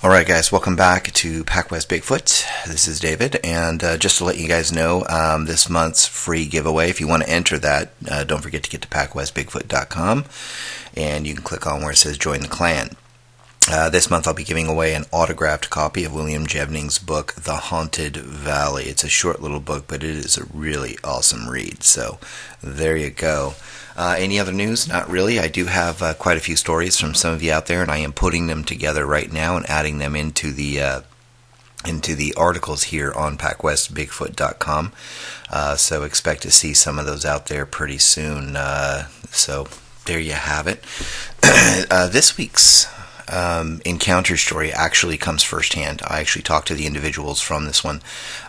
Alright guys, welcome back to PacWest Bigfoot. This is David, and just to let you guys know, this month's free giveaway, if you want to enter that, don't forget to get to PacWestBigfoot.com, and you can click on where it says Join the Clan. This month I'll be giving away an autographed copy of William Jevning's book, The Haunted Valley. It's a short little book, but it is a really awesome read, so there you go. Any other news? Not really. I do have quite a few stories from some of you out there, and I am putting them together right now and adding them into the articles here on PacWestBigfoot.com. So expect to see some of those out there pretty soon. So there you have it. This week's encounter story actually comes firsthand. I actually talked to the individuals from this one,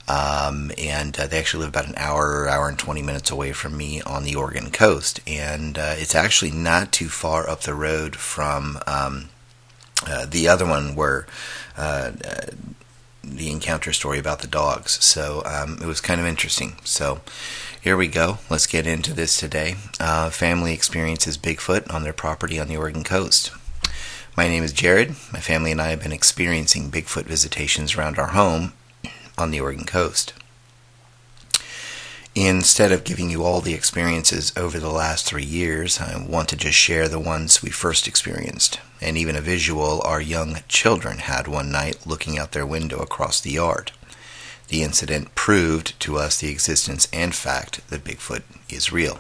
and they actually live about an hour and 20 minutes away from me on the Oregon coast, and it's actually not too far up the road from the other one where the encounter story about the dogs. So it was kind of interesting. So here we go. Let's get into this today. Family experiences Bigfoot on their property on the Oregon coast. My name is Jared. My family and I have been experiencing Bigfoot visitations around our home on the Oregon coast. Instead of giving you all the experiences over the last 3 years, I want to just share the ones we first experienced, and even a visual our young children had one night looking out their window across the yard. The incident proved to us the existence and fact that Bigfoot is real.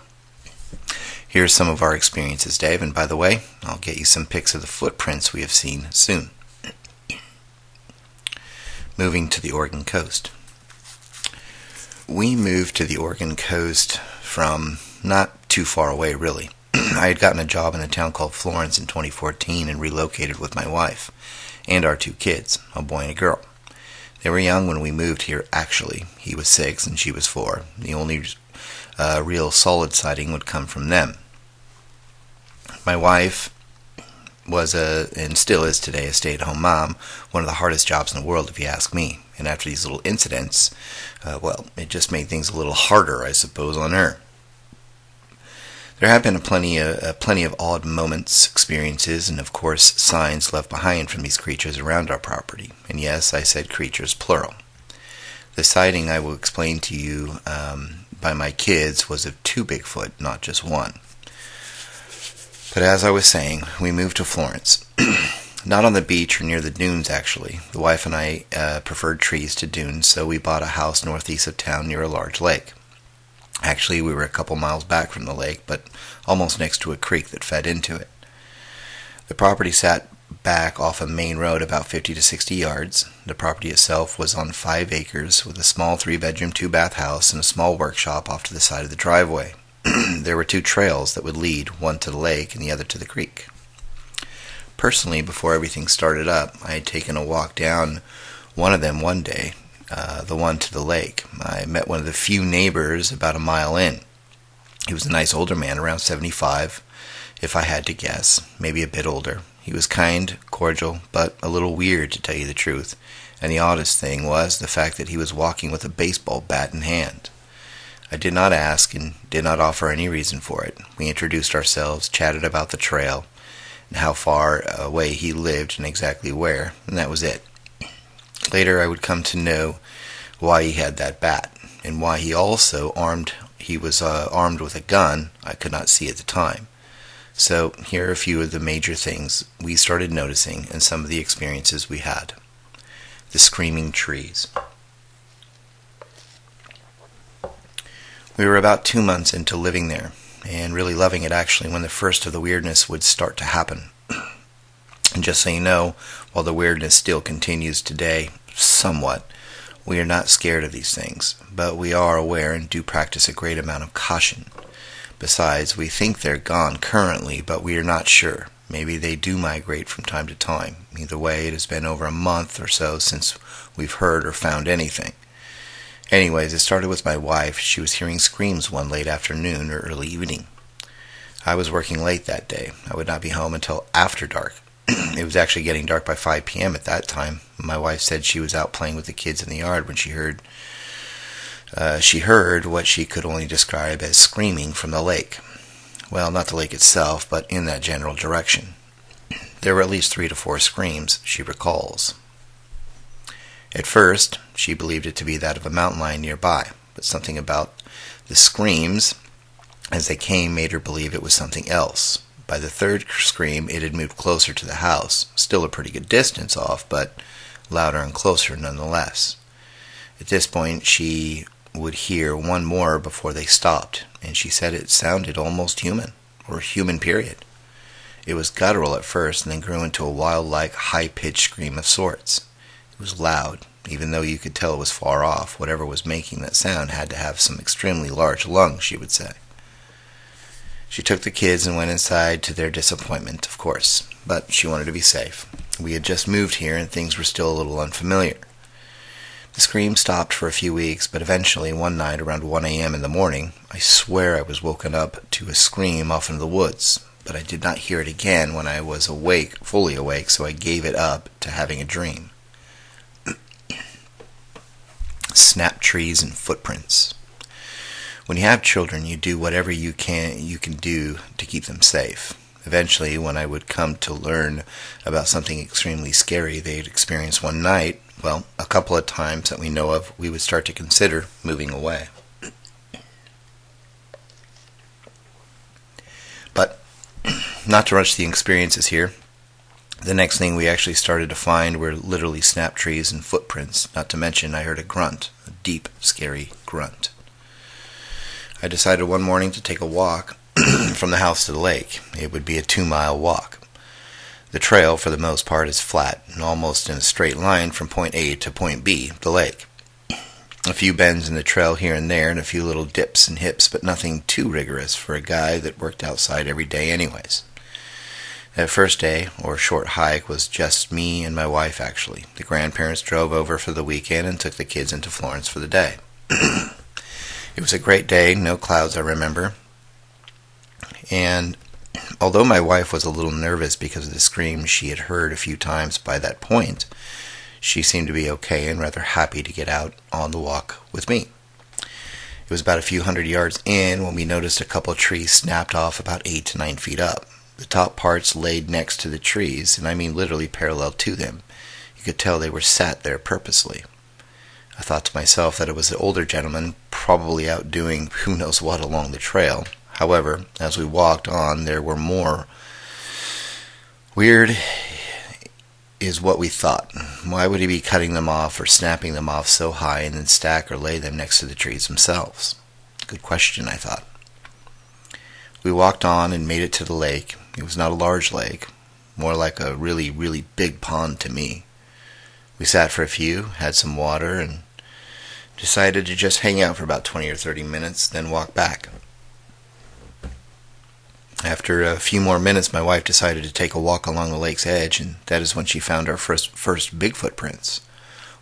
Here's some of our experiences, Dave, and by the way, I'll get you some pics of the footprints we have seen soon. Moving to the Oregon coast. We moved to the Oregon coast from not too far away, really. I had gotten a job in a town called Florence in 2014 and relocated with my wife and our 2 kids, a boy and a girl. They were young when we moved here, actually. He was 6 and she was 4. The only real solid sighting would come from them. My wife was and still is today, a stay-at-home mom, one of the hardest jobs in the world if you ask me. And after these little incidents, it just made things a little harder, I suppose, on her. There have been plenty of odd moments, experiences, and of course signs left behind from these creatures around our property. And yes, I said creatures plural. The sighting I will explain to you by my kids was of 2 Bigfoot, not just 1. But as I was saying, we moved to Florence. Not on the beach or near the dunes, actually. The wife and I preferred trees to dunes, so we bought a house northeast of town near a large lake. Actually, we were a couple miles back from the lake, but almost next to a creek that fed into it. The property sat back off a main road about 50 to 60 yards. The property itself was on 5 acres with a small 3-bedroom, 2-bath house and a small workshop off to the side of the driveway. There were 2 trails that would lead, one to the lake and the other to the creek. Personally, before everything started up, I had taken a walk down one of them one day, the one to the lake. I met one of the few neighbors about a mile in. He was a nice older man, around 75, if I had to guess, maybe a bit older. He was kind, cordial, but a little weird, to tell you the truth, and the oddest thing was the fact that he was walking with a baseball bat in hand. I did not ask and did not offer any reason for it. We introduced ourselves, chatted about the trail, and how far away he lived and exactly where, and that was it. Later I would come to know why he had that bat, and why he was armed with a gun I could not see at the time. So here are a few of the major things we started noticing and some of the experiences we had. The screaming trees. We were about 2 months into living there, and really loving it actually, when the first of the weirdness would start to happen. And just so you know, while the weirdness still continues today, somewhat, we are not scared of these things, but we are aware and do practice a great amount of caution. Besides, we think they're gone currently, but we are not sure. Maybe they do migrate from time to time. Either way, it has been over a month or so since we've heard or found anything. Anyways, it started with my wife. She was hearing screams one late afternoon or early evening. I was working late that day. I would not be home until after dark. It was actually getting dark by 5 p.m. at that time. My wife said she was out playing with the kids in the yard when she heard what she could only describe as screaming from the lake. Well, not the lake itself, but in that general direction. There were at least 3 to 4 screams, she recalls. At first, she believed it to be that of a mountain lion nearby, but something about the screams as they came made her believe it was something else. By the third scream, it had moved closer to the house, still a pretty good distance off, but louder and closer nonetheless. At this point, she would hear one more before they stopped, and she said it sounded almost human, or human period. It was guttural at first, and then grew into a wild-like, high-pitched scream of sorts. It was loud, even though you could tell it was far off. Whatever was making that sound had to have some extremely large lungs, she would say. She took the kids and went inside, to their disappointment, of course, but she wanted to be safe. We had just moved here, and things were still a little unfamiliar. The scream stopped for a few weeks, but eventually, one night around 1 a.m. in the morning, I swear I was woken up to a scream off in the woods, but I did not hear it again when I was awake, fully awake, so I gave it up to having a dream. Snap trees and footprints. When you have children, you do whatever you can do to keep them safe. Eventually, when I would come to learn about something extremely scary they'd experienced one night, well, a couple of times that we know of, we would start to consider moving away. But, not to rush the experiences here, the next thing we actually started to find were literally snap trees and footprints, not to mention I heard a grunt, a deep, scary grunt. I decided one morning to take a walk from the house to the lake. It would be a 2-mile walk. The trail, for the most part, is flat and almost in a straight line from point A to point B, the lake. A few bends in the trail here and there, and a few little dips and hips, but nothing too rigorous for a guy that worked outside every day anyways. That first day, or short hike, was just me and my wife, actually. The grandparents drove over for the weekend and took the kids into Florence for the day. It was a great day, no clouds I remember. And although my wife was a little nervous because of the screams she had heard a few times by that point, she seemed to be okay and rather happy to get out on the walk with me. It was about a few hundred yards in when we noticed a couple of trees snapped off about 8 to 9 feet up. The top parts laid next to the trees, and I mean literally parallel to them. You could tell they were sat there purposely. I thought to myself that it was the older gentleman, probably out doing who knows what along the trail. However, as we walked on, there were more. Weird is what we thought. Why would he be cutting them off or snapping them off so high and then stack or lay them next to the trees themselves? Good question, I thought. We walked on and made it to the lake. It was not a large lake, more like a really, really big pond to me. We sat for a few, had some water, and decided to just hang out for about 20 or 30 minutes, then walk back. After a few more minutes, my wife decided to take a walk along the lake's edge, and that is when she found our first Bigfoot prints.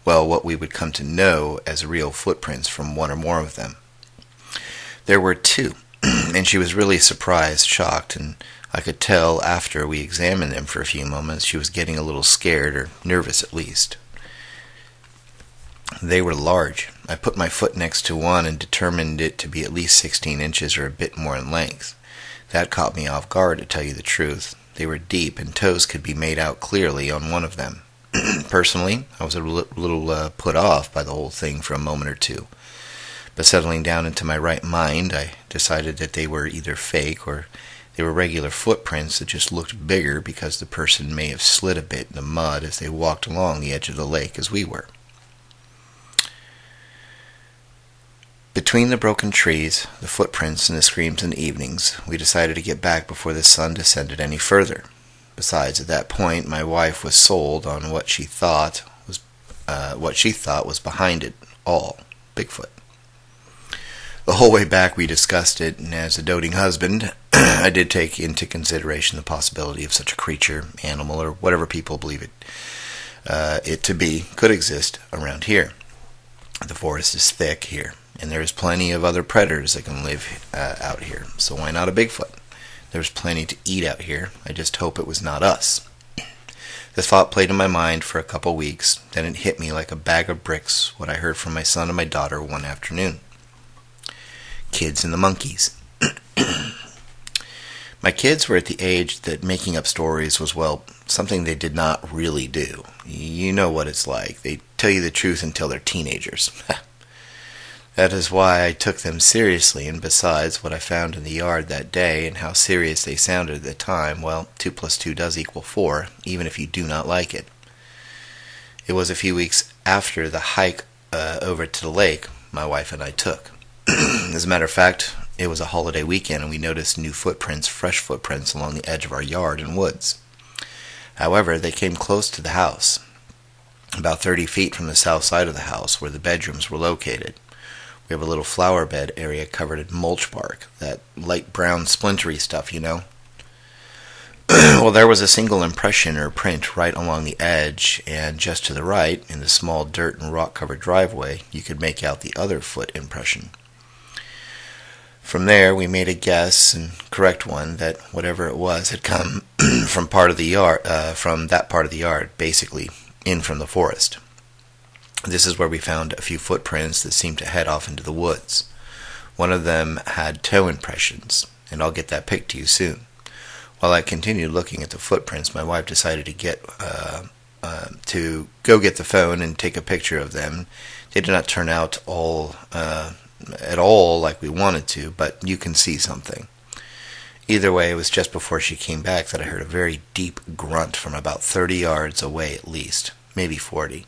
Well, what we would come to know as real footprints from one or more of them. There were 2, and she was really surprised, shocked, and I could tell after we examined them for a few moments she was getting a little scared, or nervous at least. They were large. I put my foot next to one and determined it to be at least 16 inches or a bit more in length. That caught me off guard, to tell you the truth. They were deep, and toes could be made out clearly on one of them. Personally, I was a little put off by the whole thing for a moment or two. But settling down into my right mind, I decided that they were either fake or they were regular footprints that just looked bigger because the person may have slid a bit in the mud as they walked along the edge of the lake as we were. Between the broken trees, the footprints, and the screams in the evenings, we decided to get back before the sun descended any further. Besides, at that point, my wife was sold on what she thought was behind it all, Bigfoot. The whole way back we discussed it, and as a doting husband, I did take into consideration the possibility of such a creature, animal, or whatever people believe it to be, could exist around here. The forest is thick here, and there is plenty of other predators that can live out here, so why not a Bigfoot? There's plenty to eat out here. I just hope it was not us. The thought played in my mind for a couple weeks, then it hit me like a bag of bricks what I heard from my son and my daughter one afternoon. Kids and the monkeys. My kids were at the age that making up stories was, well, something they did not really do. You know what it's like. They tell you the truth until they're teenagers. That is why I took them seriously, and besides what I found in the yard that day and how serious they sounded at the time, well, 2 plus 2 does equal 4, even if you do not like it. It was a few weeks after the hike over to the lake my wife and I took. As a matter of fact, it was a holiday weekend and we noticed new footprints, fresh footprints along the edge of our yard and woods. However, they came close to the house, about 30 feet from the south side of the house where the bedrooms were located. We have a little flower bed area covered in mulch bark, that light brown splintery stuff, you know. Well, there was a single impression or print right along the edge, and just to the right, in the small dirt and rock-covered driveway, you could make out the other foot impression. From there, we made a guess, and correct one, that whatever it was had come from that part of the yard, basically in from the forest. This is where we found a few footprints that seemed to head off into the woods. One of them had toe impressions, and I'll get that pic to you soon. While I continued looking at the footprints, my wife decided to go get the phone and take a picture of them. They did not turn out at all like we wanted to, but you can see something. Either way, it was just before she came back that I heard a very deep grunt from about 30 yards away at least, maybe 40.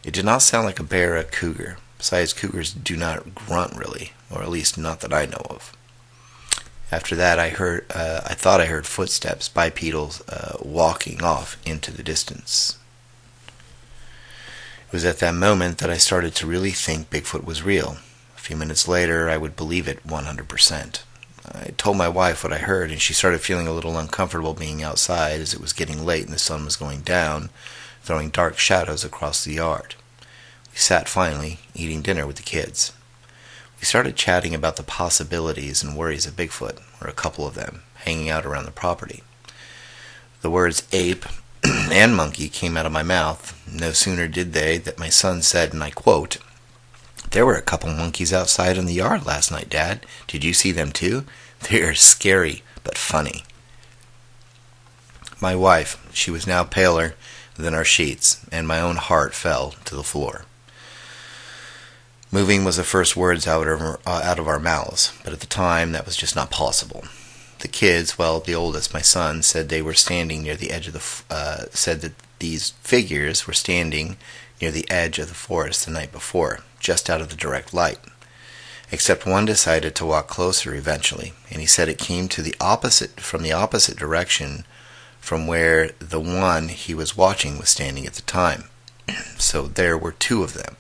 It did not sound like a bear or a cougar. Besides, cougars do not grunt really, or at least not that I know of. After that, I thought I heard footsteps, bipedal, walking off into the distance. It was at that moment that I started to really think Bigfoot was real. A few minutes later, I would believe it 100%. I told my wife what I heard, and she started feeling a little uncomfortable being outside as it was getting late and the sun was going down, throwing dark shadows across the yard. We sat finally, eating dinner with the kids. We started chatting about the possibilities and worries of Bigfoot, or a couple of them, hanging out around the property. The words ape and monkey came out of my mouth. No sooner did they that my son said, and I quote, "There were a couple monkeys outside in the yard last night, Dad. Did you see them too? They are scary, but funny." My wife, she was now paler than our sheets, and my own heart fell to the floor. Moving was the first words out of our mouths, but at the time that was just not possible. The kids, well, the oldest, my son, said they were standing near the edge of said that these figures were standing near the edge of the forest the night before, just out of the direct light. Except one decided to walk closer eventually, and he said it came from the opposite direction from where the one he was watching was standing at the time. So there were two of them.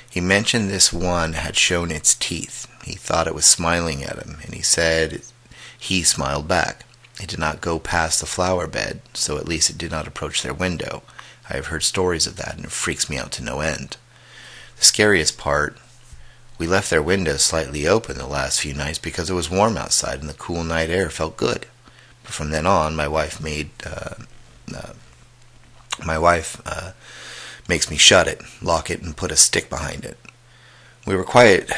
He mentioned this one had shown its teeth. He thought it was smiling at him, and he said he smiled back. It did not go past the flower bed, so at least it did not approach their window. I have heard stories of that, and it freaks me out to no end. The scariest part, we left their windows slightly open the last few nights because it was warm outside and the cool night air felt good. But from then on, my wife makes me shut it, lock it, and put a stick behind it. We were quite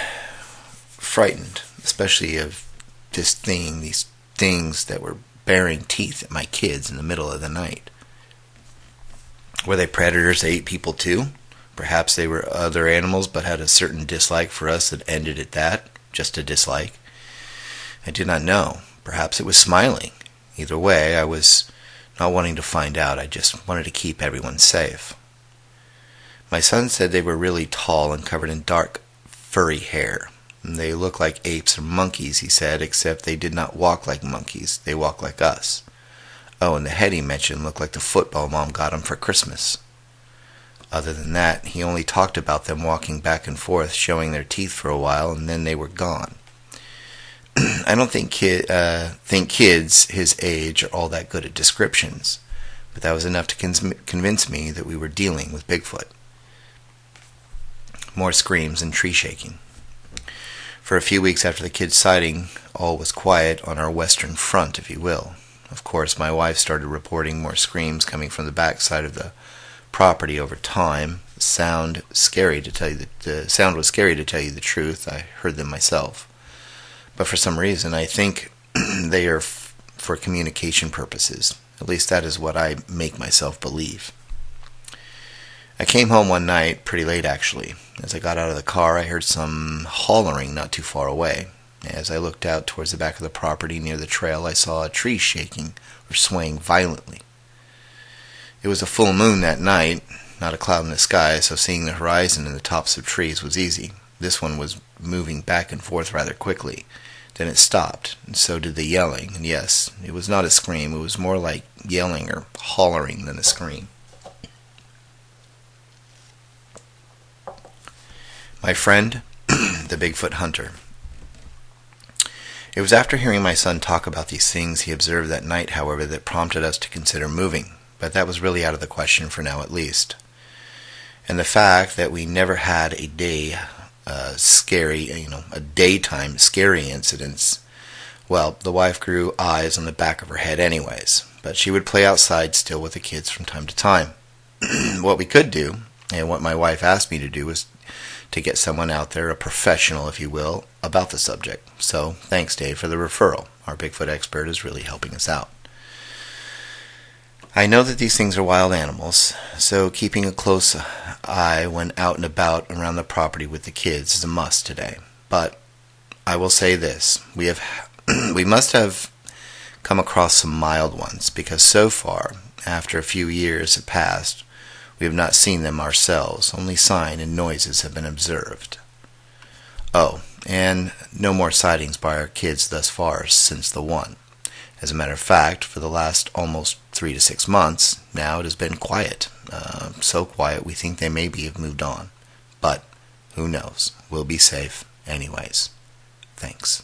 frightened, especially of these things that were baring teeth at my kids in the middle of the night. Were they predators that ate people too? Perhaps they were other animals but had a certain dislike for us that ended at that, just a dislike. I did not know. Perhaps it was smiling. Either way, I was not wanting to find out. I just wanted to keep everyone safe. My son said they were really tall and covered in dark, furry hair. They looked like apes or monkeys, he said, except they did not walk like monkeys. They walked like us. Oh, and the head he mentioned looked like the football Mom got him for Christmas. Other than that, he only talked about them walking back and forth, showing their teeth for a while, and then they were gone. I don't think kids his age are all that good at descriptions, but that was enough to convince me that we were dealing with Bigfoot. More screams and tree shaking. For a few weeks after the kids' sighting, all was quiet on our western front, if you will. Of course, my wife started reporting more screams coming from the back side of the property over time. The sound was scary to tell you the truth. I heard them myself. But for some reason, I think they are for communication purposes. At least that is what I make myself believe. I came home one night, pretty late actually. As I got out of the car, I heard some hollering not too far away. As I looked out towards the back of the property near the trail, I saw a tree shaking or swaying violently. It was a full moon that night, not a cloud in the sky, so seeing the horizon and the tops of trees was easy. This one was moving back and forth rather quickly. Then it stopped, and so did the yelling. And yes, it was not a scream. It was more like yelling or hollering than a scream. My friend, the Bigfoot hunter. It was after hearing my son talk about these things he observed that night, however, that prompted us to consider moving. But that was really out of the question for now at least. And the fact that we never had a daytime scary incidents, well, the wife grew eyes on the back of her head anyways, but she would play outside still with the kids from time to time. What we could do, and what my wife asked me to do, was to get someone out there, a professional if you will, about the subject. So thanks Dave for the referral. Our Bigfoot expert is really helping us out. I know that these things are wild animals, so keeping a close eye when out and about around the property with the kids is a must today. But I will say this, we must have come across some mild ones, because so far, after a few years have passed, we have not seen them ourselves. Only sign and noises have been observed. Oh, and no more sightings by our kids thus far since the one. As a matter of fact, for the last almost 3 to 6 months, now it has been quiet. So quiet we think they maybe have moved on. But who knows? We'll be safe anyways. Thanks.